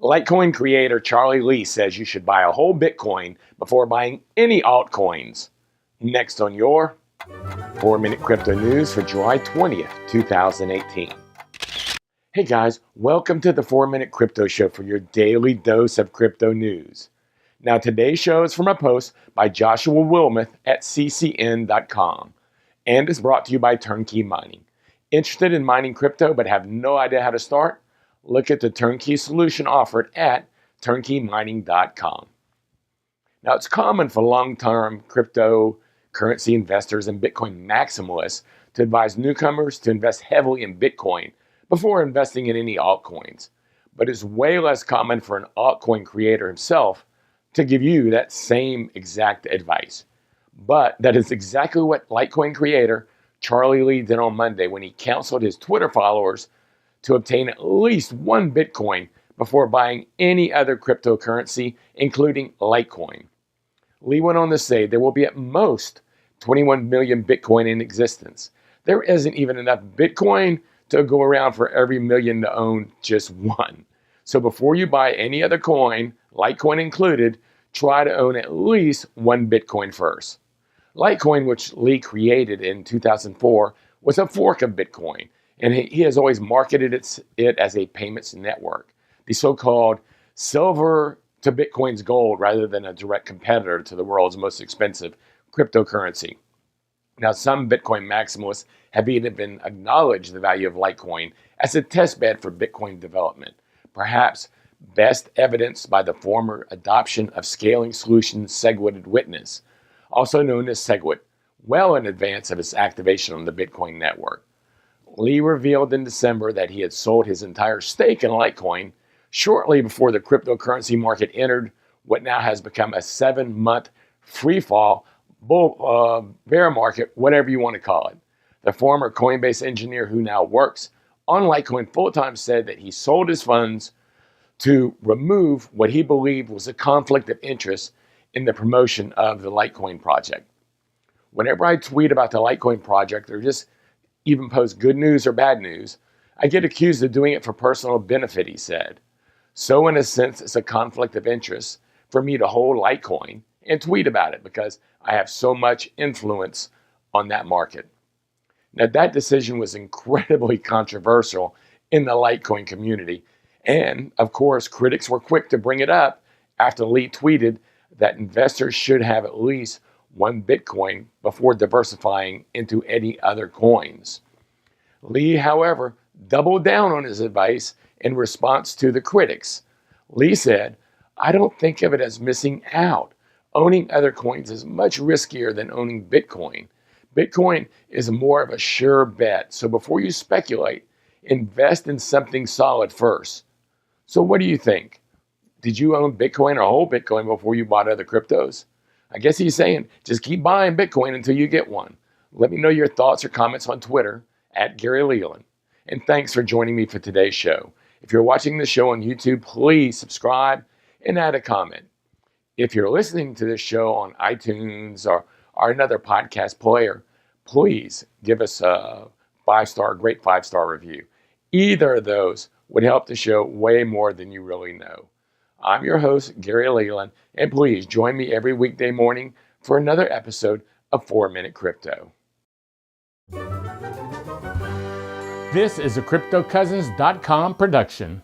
Litecoin creator Charlie Lee says you should buy a whole Bitcoin before buying any altcoins. Next on your 4-Minute Crypto News for July 20th, 2018. Hey guys, welcome to the 4-Minute Crypto Show for your daily dose of crypto news. Now today's show is from a post by Joshua Wilmuth at ccn.com and is brought to you by Turnkey Mining. Interested in mining crypto but have no idea how to start? Look at the turnkey solution offered at turnkeymining.com. Now, it's common for long-term cryptocurrency investors and Bitcoin maximalists to advise newcomers to invest heavily in Bitcoin before investing in any altcoins. But it's way less common for an altcoin creator himself to give you that same exact advice. But that is exactly what Litecoin creator Charlie Lee did on Monday when he counseled his Twitter followers to obtain at least one Bitcoin before buying any other cryptocurrency, including Litecoin. Lee went on to say there will be at most 21 million Bitcoin in existence. There isn't even enough Bitcoin to go around for every million to own just one. So before you buy any other coin, Litecoin included, try to own at least one Bitcoin first. Litecoin, which Lee created in 2004, was a fork of Bitcoin, and he has always marketed it as a payments network, the so-called silver to Bitcoin's gold rather than a direct competitor to the world's most expensive cryptocurrency. Now, some Bitcoin maximalists have even acknowledged the value of Litecoin as a testbed for Bitcoin development, perhaps best evidenced by the former adoption of scaling solutions SegWit Witness, also known as SegWit, well in advance of its activation on the Bitcoin network. Lee revealed in December that he had sold his entire stake in Litecoin shortly before the cryptocurrency market entered what now has become a 7-month free fall, bear market, whatever you want to call it. The former Coinbase engineer who now works on Litecoin full-time said that he sold his funds to remove what he believed was a conflict of interest in the promotion of the Litecoin project. Whenever I tweet about the Litecoin project or just even post good news or bad news, I get accused of doing it for personal benefit, he said. So in a sense, it's a conflict of interest for me to hold Litecoin and tweet about it because I have so much influence on that market. Now, that decision was incredibly controversial in the Litecoin community. And of course, critics were quick to bring it up after Lee tweeted that investors should have at least one Bitcoin before diversifying into any other coins. Lee, however, doubled down on his advice in response to the critics. Lee said, "I don't think of it as missing out. Owning other coins is much riskier than owning Bitcoin. Bitcoin is more of a sure bet. So before you speculate, invest in something solid first." So what do you think? Did you own Bitcoin or whole Bitcoin before you bought other cryptos? I guess he's saying just keep buying Bitcoin until you get one. Let me know your thoughts or comments on Twitter at Gary Leland. And thanks for joining me for today's show. If you're watching the show on YouTube, please subscribe and add a comment. If you're listening to this show on iTunes or another podcast player, please give us a great 5-star review. Either of those would help the show way more than you really know. I'm your host, Gary Leland, and please join me every weekday morning for another episode of 4-Minute Crypto. This is a CryptoCousins.com production.